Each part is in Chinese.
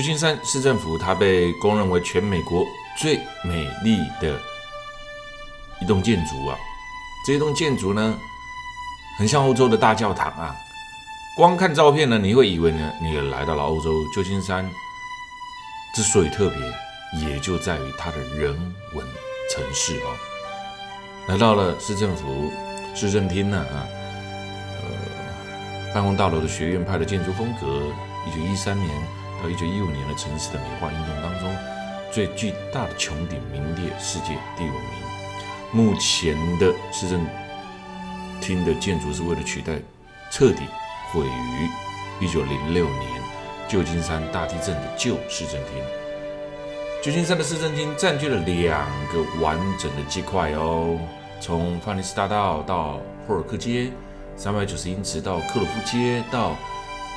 旧金山市政府它被公认为全美国最美丽的一栋建筑啊。这一栋建筑呢，很像欧洲的大教堂啊。光看照片呢，你会以为呢，你也来到了欧洲。旧金山之所以特别，也就在于它的人文城市啊。来到了市政府市政厅呢办公大楼的学院派的建筑风格，1913年到1915年的城市的美化运动当中，最巨大的穹顶名列世界第5名。目前的市政厅的建筑是为了取代彻底毁于1906年旧金山大地震的旧市政厅。旧金山的市政厅占据了2个完整的街块哦，从范尼斯大道到霍尔克街，390英尺到克鲁夫街到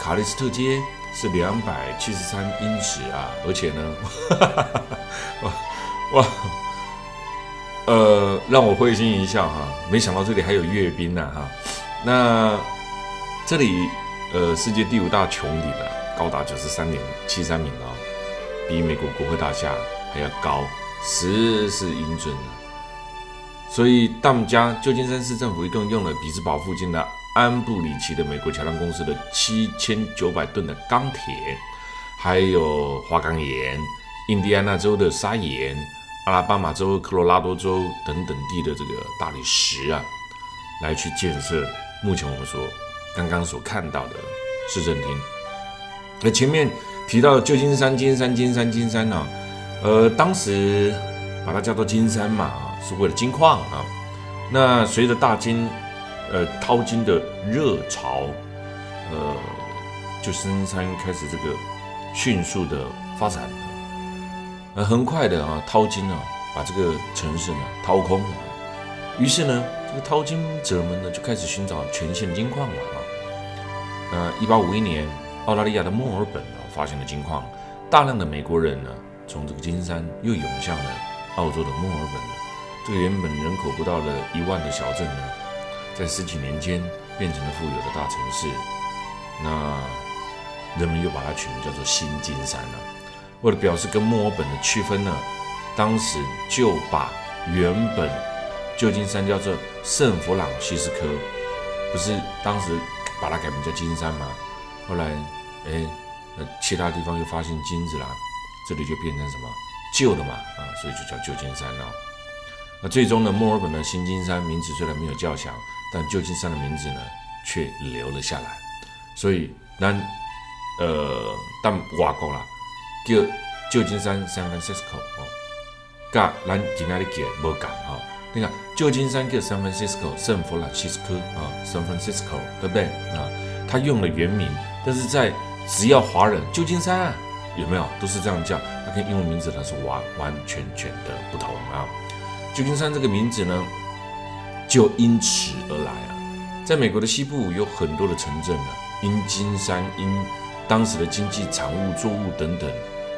卡利斯特街是273英尺啊，而且呢，让我会心一笑哈，没想到这里还有阅兵啊哈。那这里世界第5大穹顶啊，高达93.73米啊，比美国国会大厦还要高14英寸啊。所以旧金山市政府一共用了比兹堡附近的安布里奇的美国桥梁公司的7900吨的钢铁，还有花岗岩、印第安纳州的砂岩、阿拉巴马州、科罗拉多州等等地的这个大理石啊，来去建设目前我们刚刚所看到的市政厅。而前面提到旧金山啊，当时把它叫做金山嘛，是为了金矿啊。那随着大金淘金的热潮，旧金山开始这个迅速的发展。很快的淘金把这个城市呢掏空了。于是呢，这个淘金者们呢就开始寻找全新的金矿了1851年，澳大利亚的墨尔本发现了金矿，大量的美国人呢从这个金山又涌向了澳洲的墨尔本了。这个原本人口不到了1万的小镇呢，在10几年间变成了富有的大城市。那人们又把它取名叫做新金山了。为了表示跟墨尔本的区分呢，当时就把原本旧金山叫做圣弗朗西斯科，不是当时把它改名叫金山吗？后来其他地方又发现金子啦，这里就变成什么旧的嘛所以就叫旧金山了。那最终呢，墨尔本的新金山名字虽然没有叫响，但旧金山的名字呢却留了下来。所以但外国啦叫旧金山 San Francisco 跟咱今天的叫不同你看旧金山叫 San Francisco 圣弗朗西斯科San Francisco 对不对它用了原名，但是只要华人旧金山有没有都是这样叫，它跟英文名字呢是完全的不同旧金山这个名字呢，就因此而来在美国的西部有很多的城镇因金山因当时的经济产物作物等等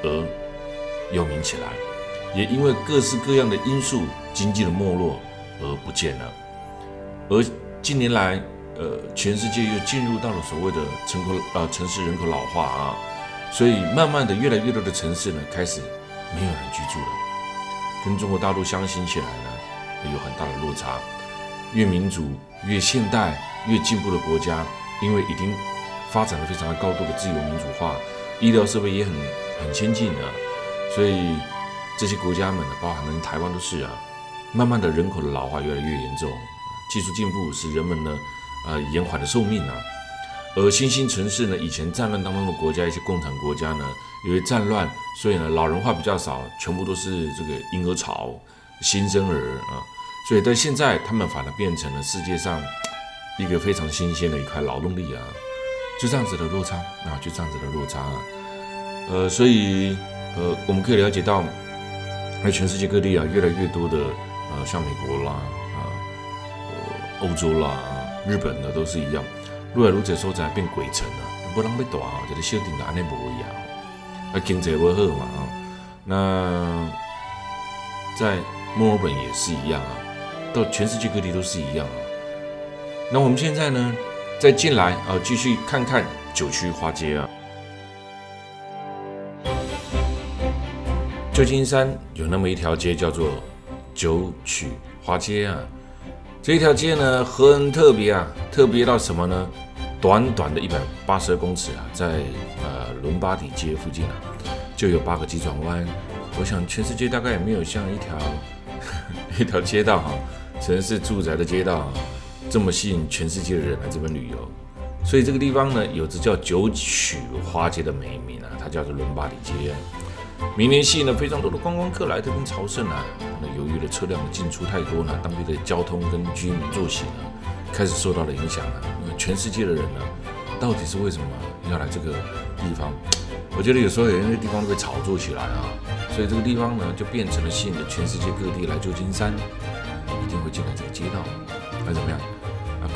而有名起来，也因为各式各样的因素，经济的没落而不见了。而近年来，全世界又进入到了所谓的城市人口老化所以慢慢的越来越多的城市呢，开始没有人居住了，跟中国大陆相形起来呢，有很大的落差。越民主、越现代、越进步的国家，因为已经发展了非常高度的自由民主化，医疗设备也很先进所以这些国家们包含了台湾都是慢慢的人口的老化越来越严重，技术进步使人们呢延缓了寿命而新兴城市呢，以前战乱当中的国家，一些共产国家呢，因为战乱，所以呢老人化比较少，全部都是这个婴儿潮、新生儿所以在现在他们反而变成了世界上一个非常新鲜的一块劳动力就这样子的落差就这样子的落差所以我们可以了解到，在全世界各地越来越多的像美国啦欧洲啦日本的都是一样，愈来愈多所在变鬼城没人要住就是小镇就安尼无样经济不好嘛那在墨尔本也是一样到全世界各地都是一样那我们现在呢，再进来继续看看九曲花街旧金山有那么一条街叫做九曲花街啊，这一条街呢很特别啊，特别到什么呢？短短的182公尺啊，在伦巴底街附近啊，就有8个急转弯。我想全世界大概也没有像一条街道哈，城市住宅的街道啊，这么吸引全世界的人来这边旅游。所以这个地方呢，有着叫九曲花街的美名啊，它叫做伦巴底街。每年吸引了非常多的观光客来这边朝圣啊。那由于的车辆的进出太多呢，当地的交通跟居民作息呢，开始受到了影响啊。全世界的人呢，到底是为什么要来这个地方？我觉得有时候有些地方都被炒作起来啊，所以这个地方呢，就变成了吸引了全世界各地来旧金山，一定会进来这个街道，还怎么样？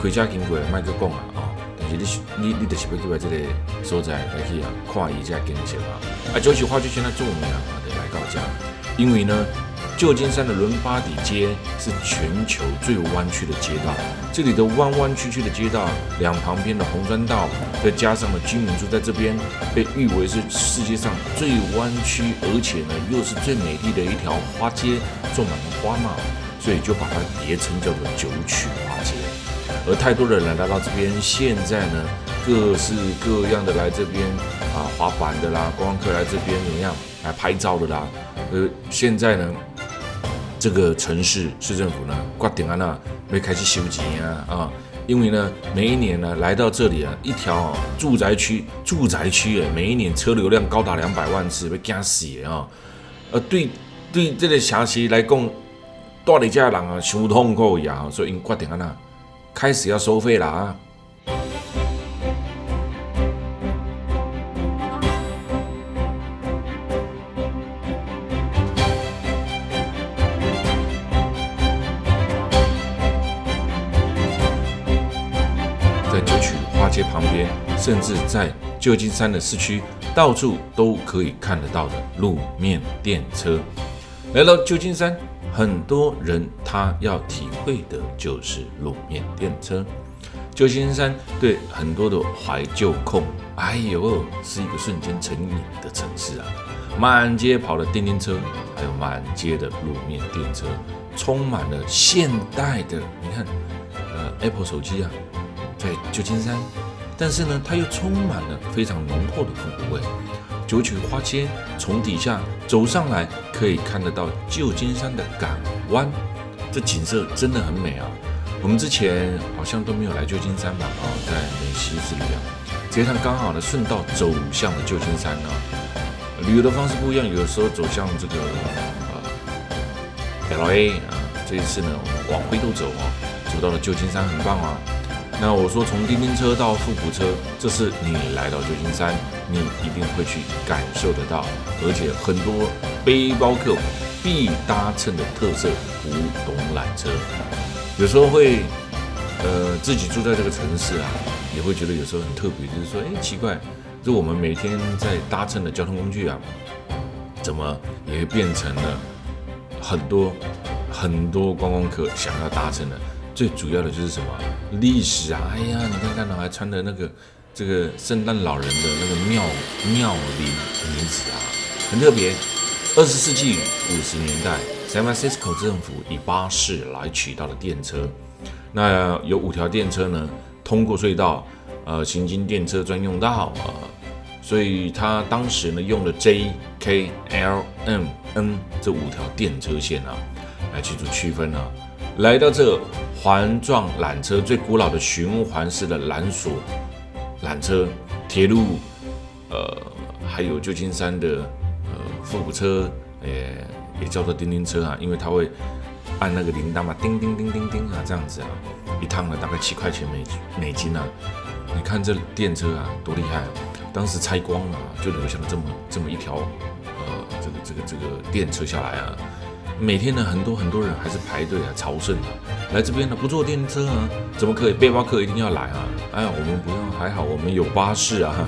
开车经过麦克讲啊，但是你就是要去来这个所在来去啊，看伊这景色啊。九曲花街现在著名啊，得来到这，因为呢，旧金山的伦巴底街是全球最弯曲的街道，这里的弯弯曲曲的街道，两旁边的红砖道，再加上了居民住在这边，被誉为是世界上最弯曲，而且呢又是最美丽的一条花街，种满了花嘛，所以就把它别称叫做九曲花街。而太多的人来到这边，现在呢各式各样的来这边啊滑板的啦，观光客来这边怎么样来拍照的啦，现在呢。这个城市市政府呢，决定要开始收钱啊，因为呢，每一年呢来到这里啊，一条住宅区每一年车流量高达200万次，要惊死啊！对这个城市来讲，住在这的人啊，伤痛苦呀，所以因决定开始要收费啦啊！街旁边，甚至在旧金山的市区，到处都可以看得到的路面电车。来到旧金山，很多人他要体会的就是路面电车。旧金山对很多的怀旧控，哎呦，是一个瞬间成瘾的城市啊！满街跑的电车，还有满街的路面电车，充满了现代的，你看，Apple 手机啊。在旧金山，但是呢，它又充满了非常浓厚的复古味。九曲花街从底下走上来，可以看得到旧金山的港湾，这景色真的很美啊！我们之前好像都没有来旧金山吧？在美西之旅啊，这一趟刚好呢顺道走向了旧金山啊。旅游的方式不一样，有的时候走向这个LA 啊，这一次呢我们往回头走啊，走到了旧金山，很棒啊！那我说从叮叮车到复古车，这是你来到旧金山，你一定会去感受得到，而且很多背包客必搭乘的特色古董缆车，有时候会自己住在这个城市啊，也会觉得有时候很特别，就是说，奇怪，就我们每天在搭乘的交通工具啊，怎么也变成了很多观光客想要搭乘的。最主要的就是什么历史啊！哎呀，你看看，还穿的这个圣诞老人的那个妙龄女子啊，很特别。20世纪50年代 ，San Francisco 政府以巴士来取代了电车。那有5条电车呢通过隧道，行经电车专用道所以他当时呢用了 J、K、L、M、N 这5条电车线啊，来去做区分啊。来到这环状缆车最古老的循环式的缆索缆车铁路，还有旧金山的复古车，也叫做叮叮车啊，因为它会按那个铃铛嘛，叮叮叮叮叮啊，这样子啊，一趟呢大概7块钱美金啊。你看这电车啊多厉害啊！当时拆光了就留下了这么一条这个电车下来啊。每天呢，很多人还是排队啊朝圣啊，来这边呢不坐电车啊，怎么可以？背包客一定要来啊！哎呀，我们不用，还好我们有巴士啊。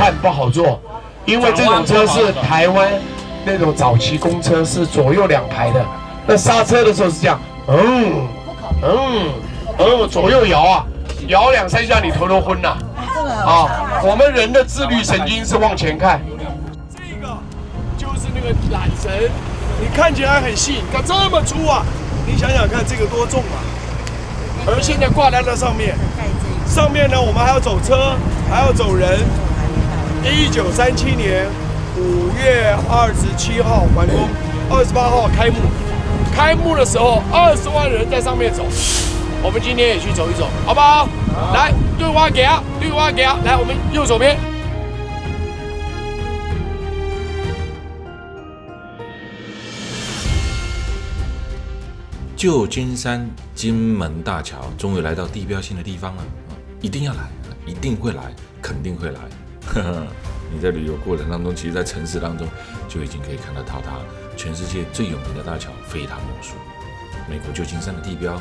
看不好坐，因为这种车是台湾那种早期公车，是左右2排的。那刹车的时候是这样，左右摇啊，摇2、3下你头都昏了。啊，我们人的自律神经是往前看。这个就是那个缆绳，你看起来很细，它这么粗啊！你想想看，这个多重啊！而现在挂在那上面，上面呢，我们还要走车，还要走人。1937年5月27号完工，28号开幕。开幕的时候，20万人在上面走。我们今天也去走一走，好不好？来，绿蛙给啊，绿蛙给啊！来，我们右手边。旧金山金门大桥终于来到地标性的地方了，一定要来，一定会来，肯定会来。你在旅游过程当中，其实在城市当中就已经可以看得到它全世界最有名的大桥，非它莫属。美国旧金山的地标，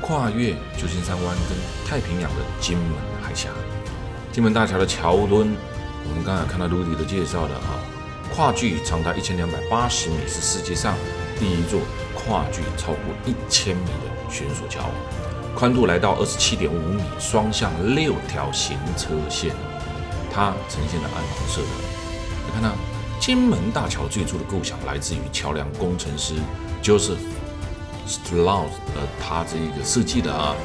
跨越旧金山湾跟太平洋的金门海峡。金门大桥的桥墩，我们刚才看到卢迪的介绍的跨距长达1280米，是世界上第一座跨距超过1000米的悬索桥，宽度来到27.5米，双向6条行车线，它呈现了暗红色的。你看到金门大桥最初的构想来自于桥梁工程师 Joseph Strauss 他这个设计的啊。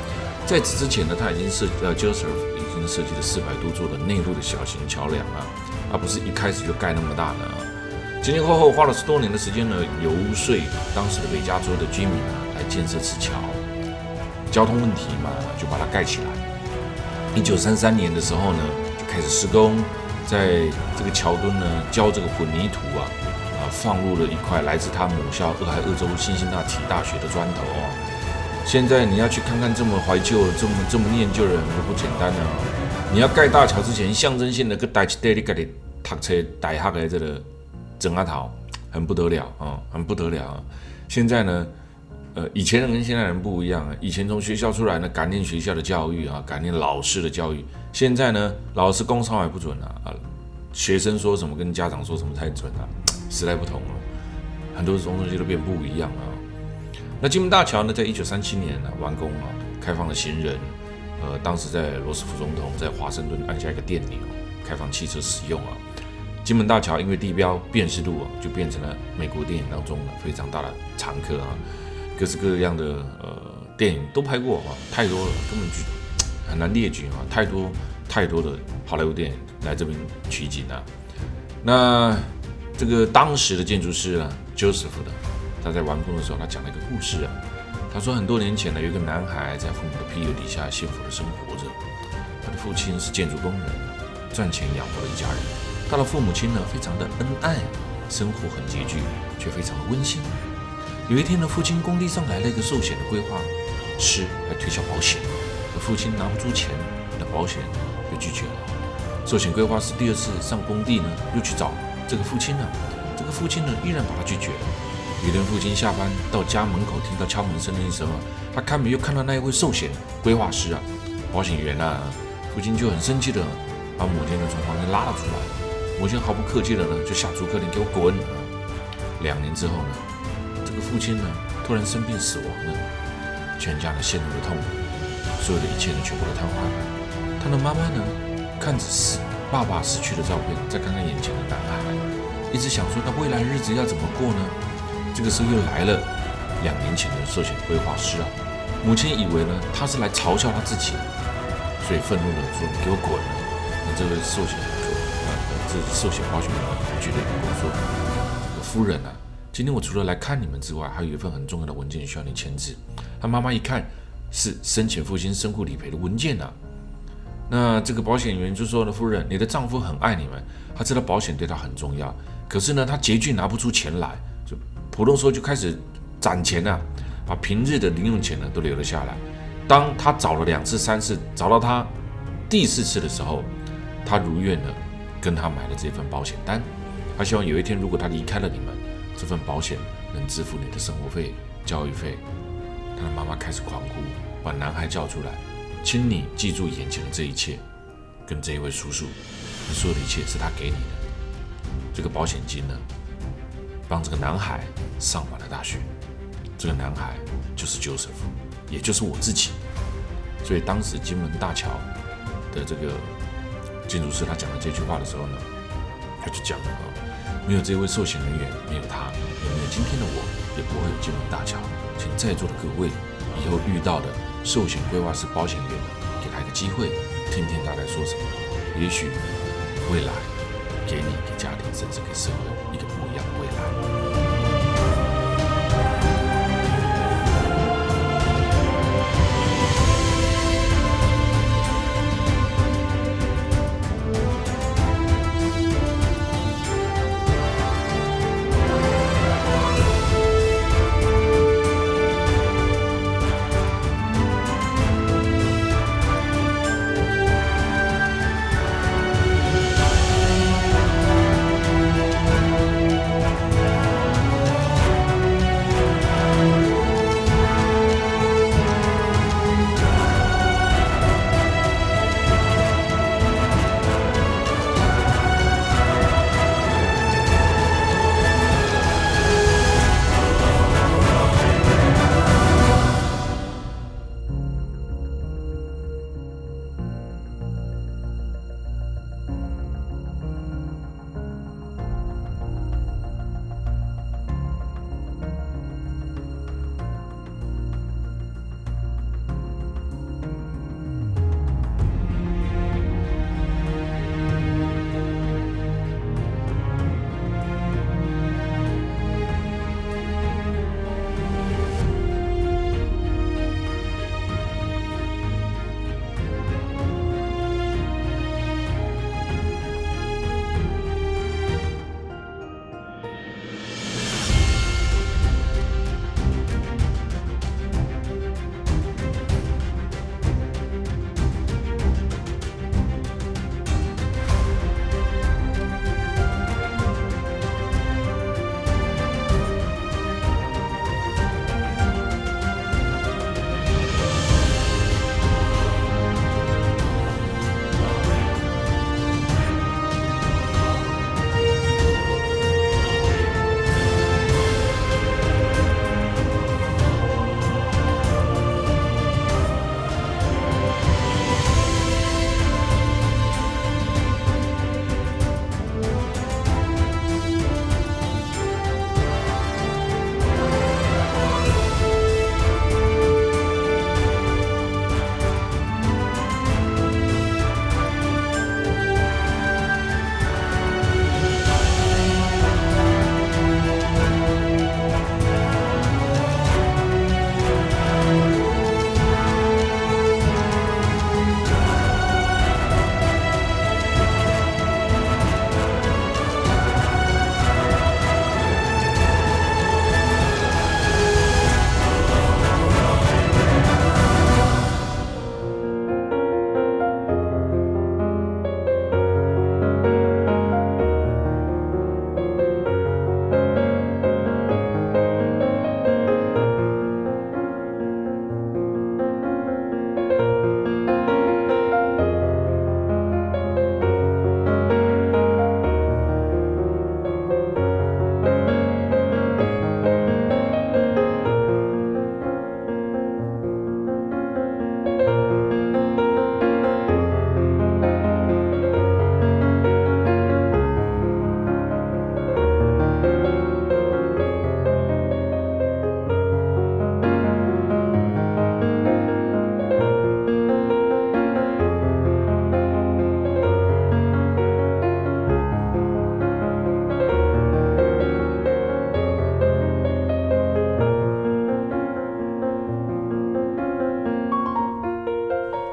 在此之前呢，他已经Joseph 已经设计了400多座的内陆的小型桥梁啊，而不是一开始就盖那么大的啊。前后花了10多年的时间呢，游说当时的北加州的居民来建设此桥。交通问题嘛，就把它盖起来。1933年的时候呢，就开始施工，在这个桥墩呢浇这个混凝土放入了一块来自他母校俄亥俄州辛辛那提大学的砖头现在你要去看看这么怀旧、这么念旧的人不简单啊！你要盖大桥之前，象征性的带一袋你自己读册大学的这个整阿头，很不得了啊，很不得了啊！现在呢，以前人跟现在人不一样啊。以前从学校出来呢，感念学校的教育啊，感念老师的教育。现在呢，老师公抄还不准啊，学生说什么跟家长说什么才准啊，时代不同了，很多东西都变不一样了。那金门大桥呢，在1937年完工开放了行人。当时在罗斯福总统在华盛顿按下一个电钮，开放汽车使用金门大桥因为地标辨识度就变成了美国电影当中非常大的常客各式各样的电影都拍过太多了，根本就很难列举太多的好莱坞电影来这边取景那这个当时的建筑师Joseph 他在完工的时候，他讲了一个故事他说很多年前有一个男孩在父母的庇佑底下幸福的生活着。他的父亲是建筑工人，赚钱养活了一家人。他的父母亲非常的恩爱，生活很拮据，却非常的温馨。有一天父亲工地上来了一个寿险的规划师来推销保险，父亲拿不出钱，那保险被拒绝了。寿险规划师第2次上工地又去找这个父亲这个父亲依然把他拒绝了。有一天父亲下班到家门口，听到敲门声的时候，他开门又看到那一位寿险规划师保险员父亲就很生气的把母亲从房间拉了出来。母亲毫不客气的就下逐客令给我滚2年之后这个父亲突然生病死亡了，全家陷入了痛苦，所有的一切全部都瘫痪了。他的妈妈看着爸爸死去的照片，再看看眼前的男孩，一直想说那未来日子要怎么过呢？这个时候又来了2年前的寿险规划师母亲以为他是来嘲笑他自己，所以愤怒的说：“你给我滚！”那这位寿险保险局的员工说：“夫人今天我除了来看你们之外，还有一份很重要的文件需要你签字。”他妈妈一看是生前父亲身故理赔的文件那这个保险员就说了：“夫人，你的丈夫很爱你们，他知道保险对他很重要，可是他拮据拿不出钱来，就普通时候就开始攒钱把平日的零用钱都留了下来。当他找了2次3次，找到他第4次的时候，他如愿的跟他买了这份保险单。他希望有一天如果他离开了你们，这份保险能支付你的生活费、教育费。”他的妈妈开始狂哭，把男孩叫出来：“请你记住眼前的这一切，跟这一位叔叔你所有的一切是他给你的。这个保险金呢，帮这个男孩上完了大学。这个男孩就是 Joseph， 也就是我自己。所以当时金门大桥的这个建筑师他讲了这句话的时候呢，他就讲了没有这位受险人员，没有他，也没有今天的我，也不会有金门大桥。请在座的各位以后遇到的寿险规划师、保险员，给他一个机会，听听他在说什么。也许未来给你、给家庭，甚至给社会一个不一样的未来。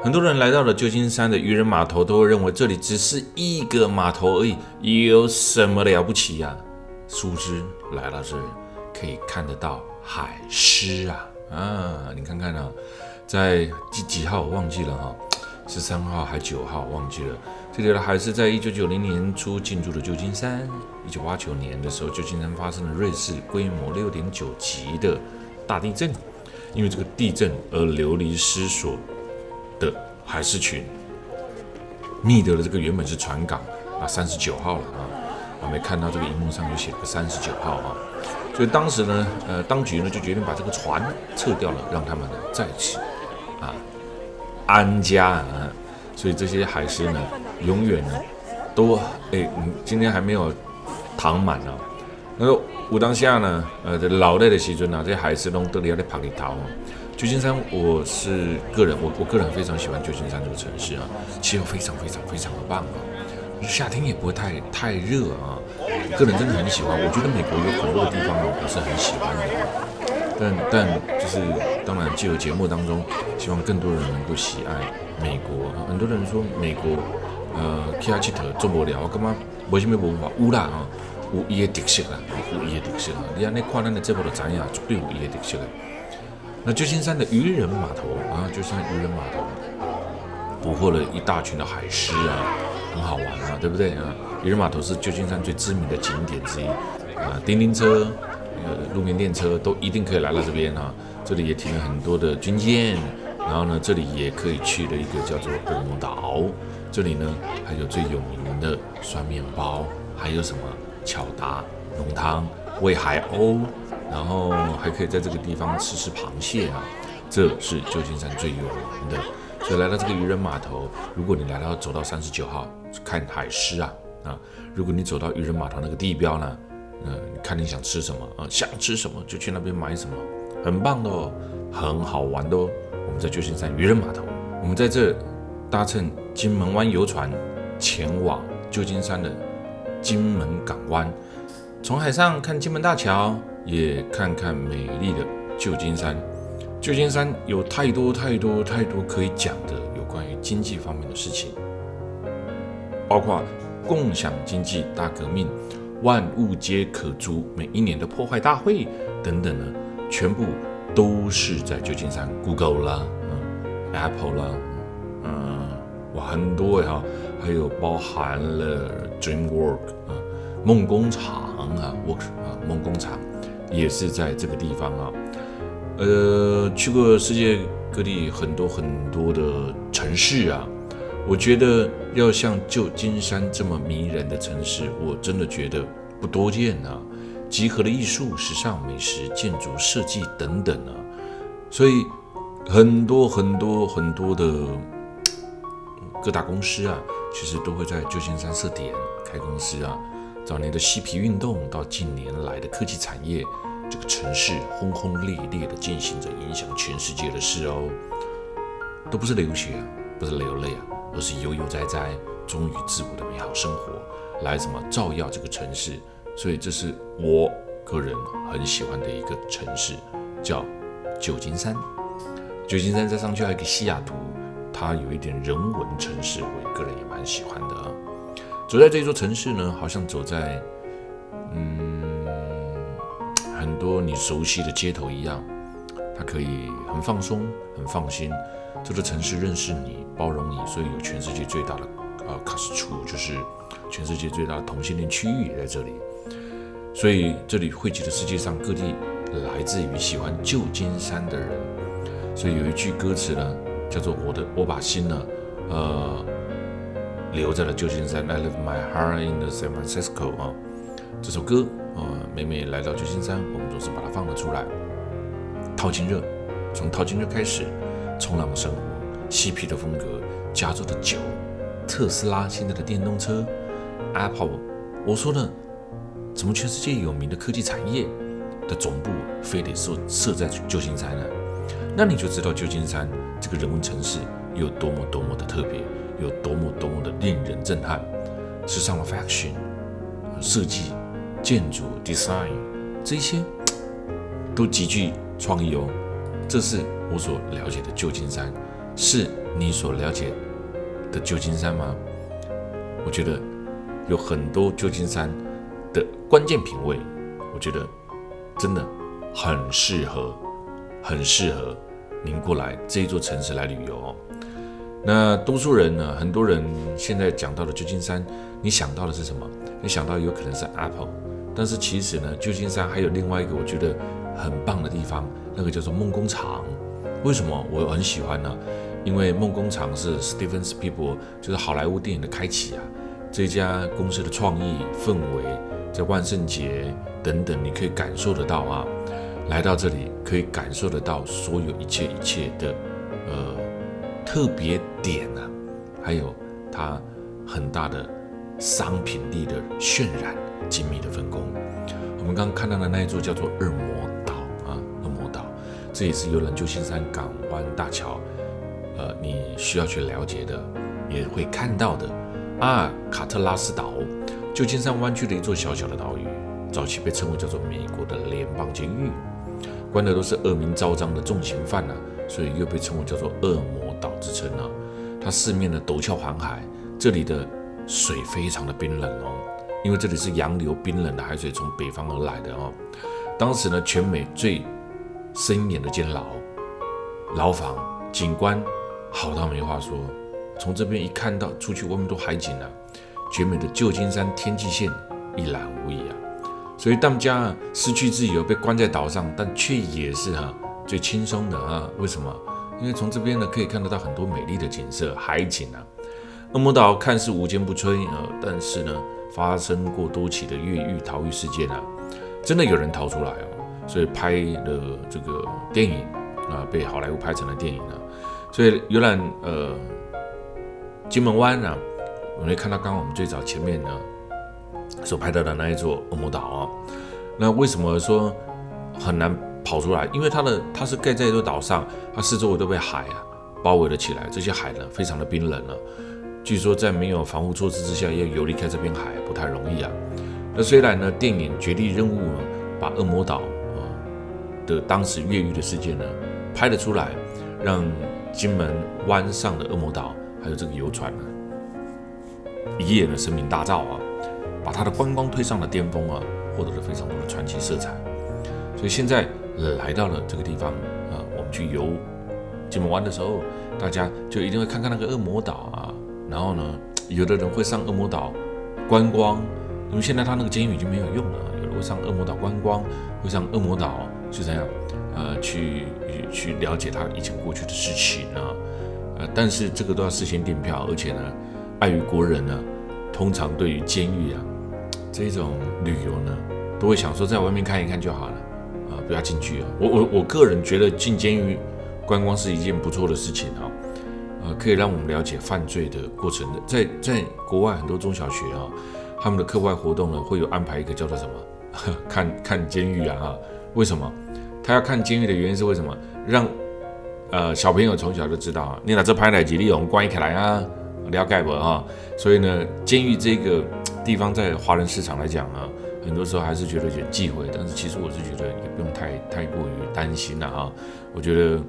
很多人来到了旧金山的渔人码头，都会认为这里只是一个码头而已，有什么了不起呀？殊不知来到这里可以看得到海狮啊！你看看啊，在几号我忘记了哈，13号还9号忘记了。这里的海狮在1990年初进驻了旧金山。1989年的时候，旧金山发生了瑞士规模6.9级的大地震，因为这个地震而流离失所的海狮群，觅得了这个原本是船港39号了我没看到这个荧幕上就写了个39号所以当时呢，当局呢就决定把这个船撤掉了，让他们呢在此安家所以这些海狮呢，永远呢都今天还没有躺满那个有当下呢，老赖的时阵这些海狮都得了在跑里逃旧金山，我个人非常喜欢旧金山这个城市气候非常非常非常的棒夏天也不会太热个人真的很喜欢。我觉得美国有很多的地方我是很喜欢的，但就是当然借由节目当中，希望更多人能够喜爱美国。很多人说美国去佚佗做不了，我感觉没什么文化，有啦有伊的特色有伊的特色你安尼看咱的节目就知影，绝对有伊的特色那旧金山的渔人码头旧金山渔人码头捕获了一大群的海狮很好玩对不对渔人码头是旧金山最知名的景点之一叮叮车、路面电车都一定可以来到这边这里也停了很多的军舰，然后呢，这里也可以去的一个叫做欧姆岛，这里呢还有最有名的酸面包，还有什么巧达浓汤、喂海鸥。然后还可以在这个地方吃螃蟹这是旧金山最有名的。所以来到这个渔人码头，如果你走到39号看海狮如果你走到渔人码头那个地标呢，你看你想吃什么想吃什么就去那边买什么，很棒的很好玩的我们在旧金山渔人码头，我们在这搭乘金门湾游船前往旧金山的金门港湾，从海上看金门大桥，也看看美丽的旧金山。旧金山有太多可以讲的有关于经济方面的事情，包括共享经济大革命、万物皆可租、每一年的破坏大会等等呢，全部都是在旧金山。Google 啦，Apple 啦，很多还有包含了 DreamWorks 梦工厂梦工厂也是在这个地方去过世界各地很多的城市我觉得要像旧金山这么迷人的城市，我真的觉得不多见集合了艺术、时尚、美食、建筑设计等等所以很多的各大公司其实都会在旧金山设点开公司早年的嬉皮运动到近年来的科技产业，这个城市轰轰烈烈的进行着影响全世界的事都不是流血不是流泪而是悠悠哉哉忠于自我的美好生活来照耀这个城市。所以这是我个人很喜欢的一个城市，叫旧金山。旧金山再上去还有一个西雅图，它有一点人文城市，我个人也蛮喜欢的走在这座城市呢，好像走在很多你熟悉的街头一样，它可以很放松很放心。这座城市认识你包容你，所以有全世界最大的Castro， 就是全世界最大的同性恋区域也在这里。所以这里汇集了世界上各地来自于喜欢旧金山的人。所以有一句歌词呢，叫做我把心呢留在了旧金山 I left my heart in the San Francisco 这首歌每每来到旧金山，我们总是把它放了出来。淘金热，从淘金热开始，冲浪的生活，嬉皮的风格，加州的酒，特斯拉现在的电动车 Apple， 我说呢，怎么全世界有名的科技产业的总部非得设在旧金山呢？那你就知道旧金山这个人文城市有多么的特别，有多么的令人震撼。时尚的 fashion 设计、建筑 design 这些都极具创意这是我所了解的旧金山，是你所了解的旧金山吗？我觉得有很多旧金山的关键品味，我觉得真的很适合您过来这一座城市来旅游那多数人呢，很多人现在讲到的旧金山，你想到的是什么？你想到有可能是 Apple， 但是其实呢，旧金山还有另外一个我觉得很棒的地方，那个叫做梦工厂。为什么我很喜欢呢？因为梦工厂是 Steven Spielberg， 就是好莱坞电影的开启这家公司的创意氛围，在万圣节等等，你可以感受得到啊。来到这里可以感受得到所有一切的特别点啊，还有它很大的商品力的渲染，精密的分工。我们刚刚看到的那一座叫做恶魔岛啊，恶魔岛，这也是游览旧金山港湾大桥，你需要去了解的，也会看到的。阿尔卡特拉斯岛，旧金山湾区的一座小小的岛屿，早期被称为叫做美国的联邦监狱，关的都是恶名昭彰的重刑犯啊，所以又被称为叫做恶魔岛之称啊。它四面的陡峭环海，这里的水非常的冰冷哦，因为这里是洋流冰冷的海水从北方而来的哦。当时呢，全美最森严的监牢、牢房、景观好到没话说。从这边一看到出去，外面都海景啊，绝美的旧金山天际线一览无遗啊。所以大家失去自由，被关在岛上，但却也是最轻松的啊。为什么？因为从这边呢可以看得到很多美丽的景色、海景啊。恶魔岛看似无坚不摧但是呢发生过多起的越狱逃狱事件啊，真的有人逃出来所以拍了这个电影啊，被好莱坞拍成了电影啊。所以游览金门湾啊，我们会看到刚刚我们最早前面呢所拍到的那一座恶魔岛啊。那为什么说很难跑出来？因为它是盖在一座岛上，它四周围都被海包围了起来，这些海呢非常的冰冷啊。据说在没有防护措施之下，要游离开这片海不太容易啊。那虽然呢，电影《绝地任务》呢把恶魔岛的当时越狱的事件呢拍了出来，让金门湾上的恶魔岛还有这个游船呢一夜呢声名大噪啊，把它的观光推上了巅峰啊，获得了非常多的传奇色彩。所以现在来到了这个地方我们去游金门湾的时候，大家就一定会看看那个恶魔岛啊。然后呢，有的人会上恶魔岛观光，因为现在他那个监狱已经没有用了。有人会上恶魔岛观光，会上恶魔岛是怎样去了解他以前过去的事情但是这个都要事先订票，而且呢，碍于国人呢，通常对于监狱这种旅游呢，都会想说在外面看一看就好了不要进去我个人觉得进监狱观光是一件不错的事情可以让我们了解犯罪的过程。在国外很多中小学他们的课外活动呢会有安排一个叫做什么看监狱为什么？他要看监狱的原因是为什么？让小朋友从小就知道你拿这拍来几例我们关起来了解不所以呢，监狱这个地方在华人市场来讲很多时候还是觉得有点忌讳，但是其实我是觉得也不用太过于担心了我觉得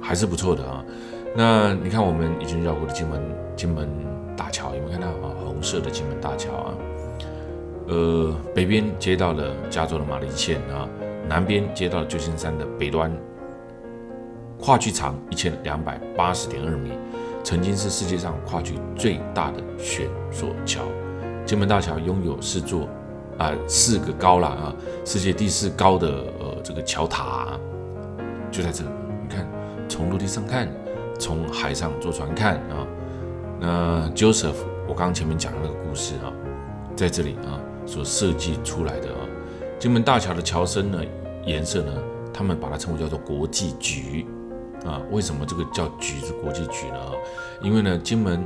还是不错的那你看我们已经绕过了金门大桥，有没有看到红色的金门大桥北边接到了加州的马里线南边接到了旧金山的北端，跨距长1280.2米，曾经是世界上跨距最大的悬索桥。金门大桥拥有4个高了世界第4高的这个桥塔就在这里。你看，从陆地上看，从海上坐船看那 Joseph 我刚刚前面讲的那个故事在这里所设计出来的金门大桥的桥身呢颜色呢，他们把它称为叫做国际橘为什么这个叫橘是国际橘呢？因为呢，金门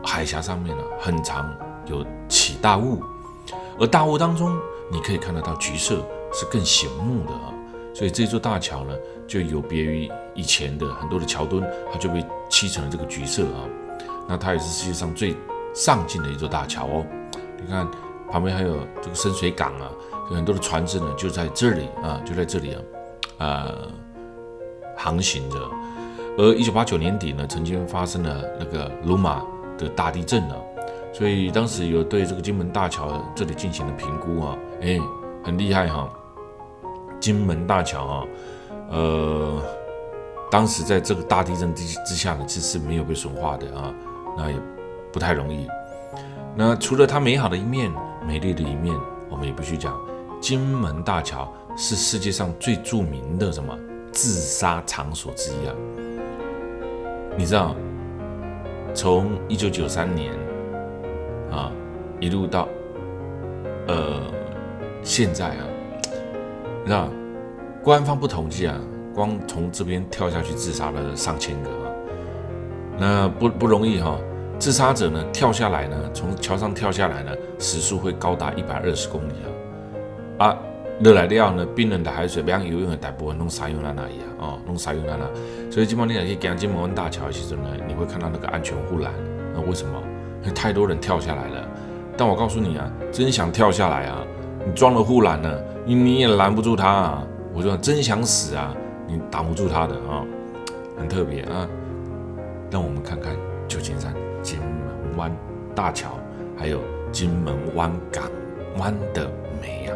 海峡上面很常有起大雾，而大雾当中你可以看得到橘色是更醒目的所以这座大桥呢就有别于以前的很多的桥墩，它就被漆成了这个橘色那它也是世界上最上进的一座大桥你看旁边还有这个深水港有很多的船只呢就在这里航行着。而1989年底呢，曾经发生了那个鲁马的大地震所以当时有对这个金门大桥这里进行了评估很厉害金门大桥当时在这个大地震之下呢，其实是没有被损坏的那也不太容易。那除了它美好的一面、美丽的一面，我们也必须讲，金门大桥是世界上最著名的什么自杀场所之一你知道，从1993年啊，一路到现在啊，你知道，官方不统计啊，光从这边跳下去自杀了上千个啊，那不容易哈。自杀者呢跳下来呢，从桥上跳下来呢，时速会高达120公里啊！落来了呢，冰冷的海水，不像游泳的大部分弄撒用在那里啊，弄撒用在那。所以基本上你去行金门湾大桥的时候呢，你会看到那个安全护栏。那为什么？因为太多人跳下来了。但我告诉你啊，真想跳下来啊，你装了护栏呢，你也拦不住他啊。我说真想死啊，你挡不住他的啊，很特别啊。让我们看看旧金山金门湾大桥，还有金门湾港湾的美啊。